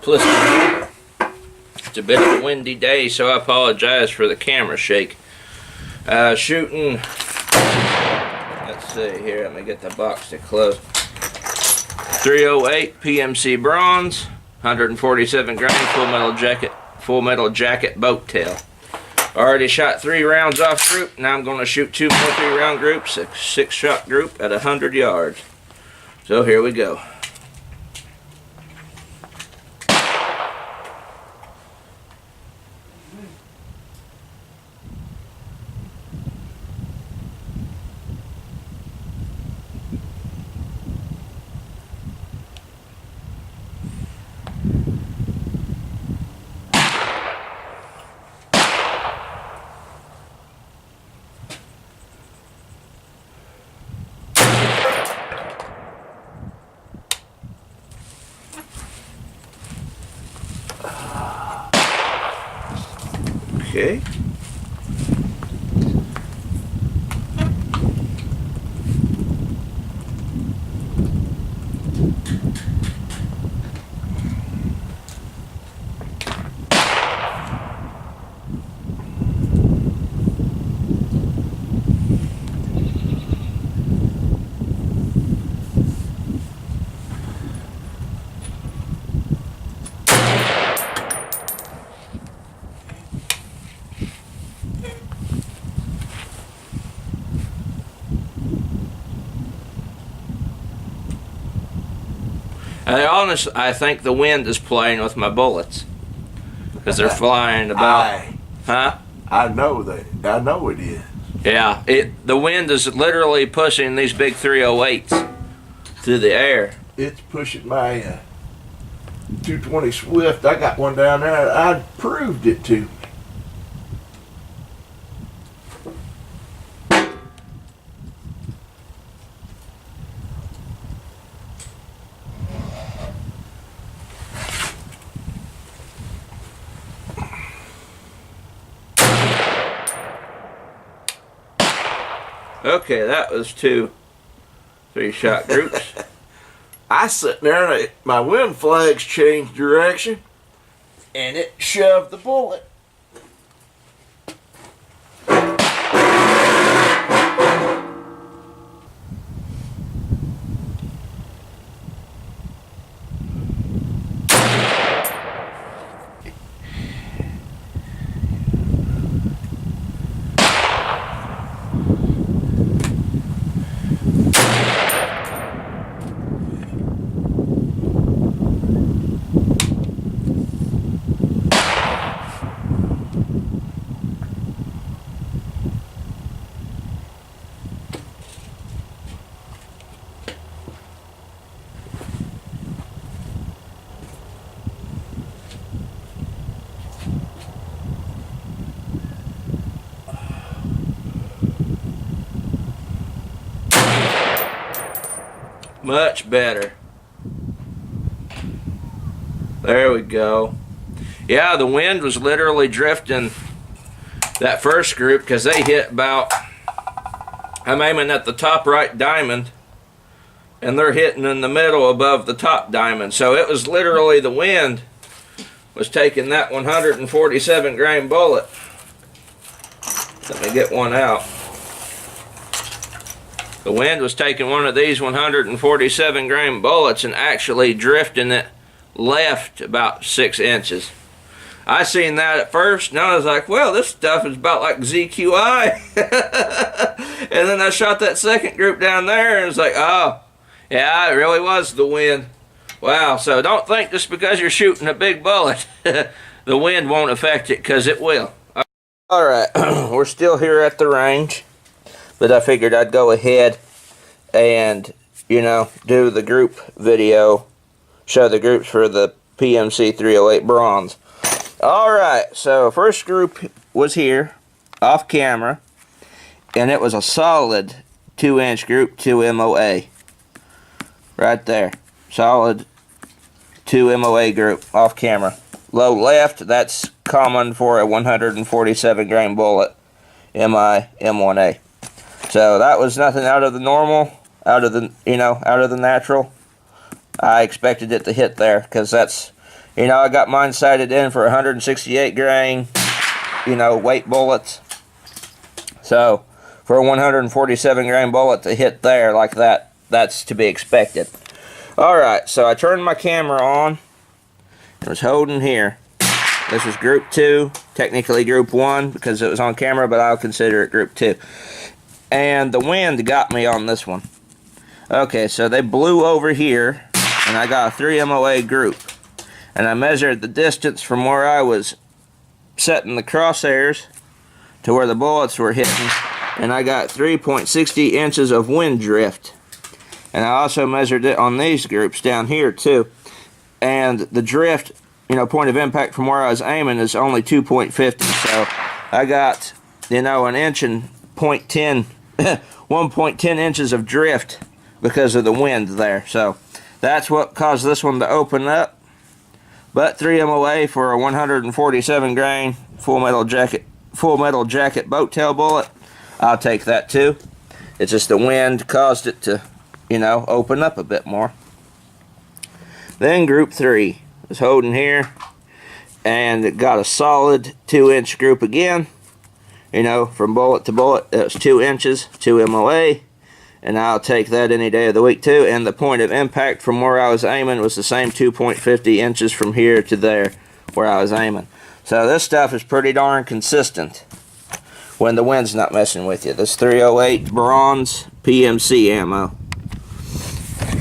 Listen, it's a bit of a windy day, so I apologize for the camera shake. Shooting, let's see here, let me get the box to close. 308 PMC Bronze, 147 grain, full metal jacket boat tail. Already shot 3 rounds off group. Now I'm going to shoot 2 more 3-round groups, a 6-shot group at 100 yards. So here we go. Okay. I think the wind is playing with my bullets because they're flying about. I know that. I know it is. Yeah, the wind is literally pushing these big 308s through the air. It's pushing my 220 Swift. I got one down there. I proved it to. Okay, that was 2 3-shot groups. I sat there and my wind flags changed direction and it shoved the bullet. Much better. There we go. Yeah, the wind was literally drifting that first group because they hit about, I'm aiming at the top right diamond and they're hitting in the middle above the top diamond. So it was literally the wind was taking that 147 grain bullet. Let me get one out. The wind was taking one of these 147 grain bullets and actually drifting it left about 6 inches. I seen that at first and I was like, well, this stuff is about like ZQI. And then I shot that second group down there and it's like, oh, yeah, it really was the wind. Wow, so don't think just because you're shooting a big bullet, the wind won't affect it, because it will. Alright, we're still here at the range. But I figured I'd go ahead and, you know, do the group video, show the groups for the PMC 308 Bronze. Alright, so first group was here, off camera, and it was a solid 2-inch group, 2 MOA. Right there. Solid 2 MOA group, off camera. Low left, that's common for a 147 grain bullet, MI M1A. So that was nothing out of the normal, out of the, out of the natural. I expected it to hit there because that's, You know, I got mine sighted in for 168 grain, you know, weight bullets. So, for a 147 grain bullet to hit there like that, that's to be expected. Alright, so I turned my camera on. It was holding here. This was group 2, technically group 1 because it was on camera, but I'll consider it group 2. And the wind got me on this one. Okay, so they blew over here, and I got a 3 MOA group. And I measured the distance from where I was setting the crosshairs to where the bullets were hitting, and I got 3.60 inches of wind drift. And I also measured it on these groups down here too. And the drift, you know, point of impact from where I was aiming is only 2.50. So I got, you know, an inch and 0.10, 1.10 inches of drift because of the wind there. So that's what caused this one to open up. But 3 MOA for a 147 grain full metal jacket boat tail bullet, I'll take that too. It's just the wind caused it to, you know, open up a bit more. Then group 3 is holding here, and it got a solid 2-inch group again. You know, from bullet to bullet, it was 2 inches, 2 MOA, and I'll take that any day of the week too. And the point of impact from where I was aiming was the same 2.50 inches from here to there where I was aiming. So this stuff is pretty darn consistent when the wind's not messing with you. This 308 Bronze PMC ammo.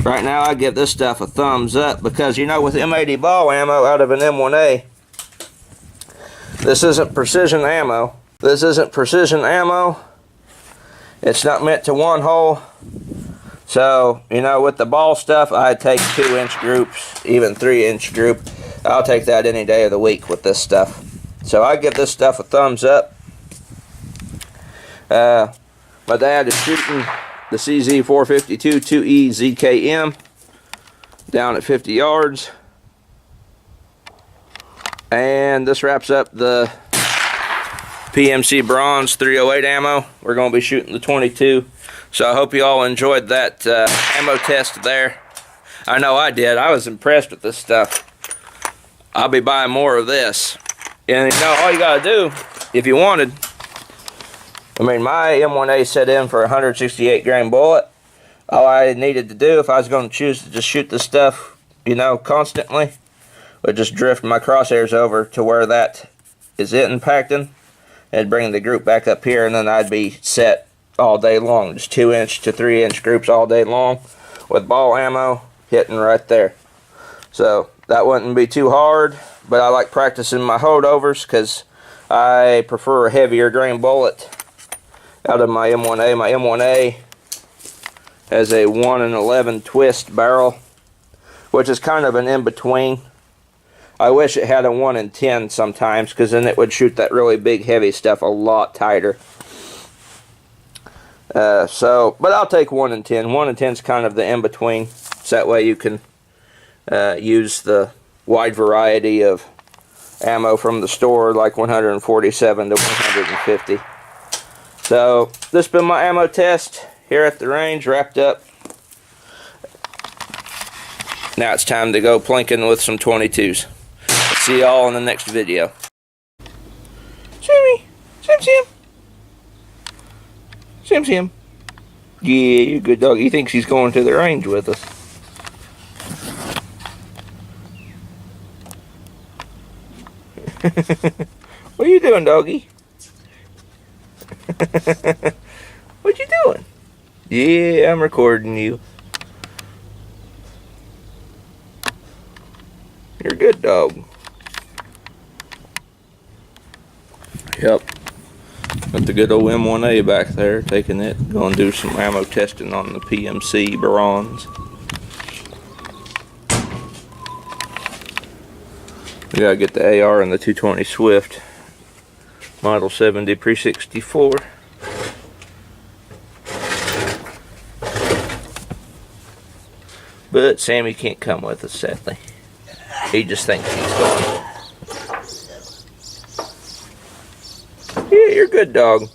Right now I give this stuff a thumbs up because, you know, with M80 ball ammo out of an M1A, this isn't precision ammo. This isn't precision ammo. It's not meant to one hole. So, you know, with the ball stuff, I take 2-inch groups, even 3-inch group. I'll take that any day of the week with this stuff. So I give this stuff a thumbs up. My dad is shooting the CZ452 2E ZKM down at 50 yards. And this wraps up the PMC Bronze 308 ammo. We're going to be shooting the 22. So I hope you all enjoyed that ammo test there. I know I did. I was impressed with this stuff. I'll be buying more of this. And you know, all you got to do, if you wanted, I mean, my M1A set in for a 168 grain bullet. All I needed to do, if I was going to choose to just shoot this stuff, you know, constantly, would just drift my crosshairs over to where that is it impacting, and bring the group back up here, and then I'd be set all day long. Just 2-inch to 3-inch groups all day long with ball ammo hitting right there. So that wouldn't be too hard, but I like practicing my holdovers because I prefer a heavier grain bullet out of my M1A. My M1A has a 1-in-11 twist barrel, which is kind of an in-between. I wish it had a 1-in-10 sometimes, because then it would shoot that really big heavy stuff a lot tighter. But I'll take 1-in-10. 1-in-10 is kind of the in-between, so that way you can use the wide variety of ammo from the store, like 147 to 150. So this has been my ammo test here at the range, wrapped up. Now it's time to go plinking with some 22s. See y'all in the next video. Sammy! Sim! Sim! Yeah, you're a good dog. He thinks he's going to the range with us. What are you doing, doggy? What you doing? Yeah, I'm recording you. You're a good dog. Yep. Got the good old M1A back there, taking it. Going to do some ammo testing on the PMC Bronze. We gotta get the AR and the 220 Swift. Model 70 Pre-64. But Sammy can't come with us, sadly. He just thinks he's going. Yeah, you're a good dog.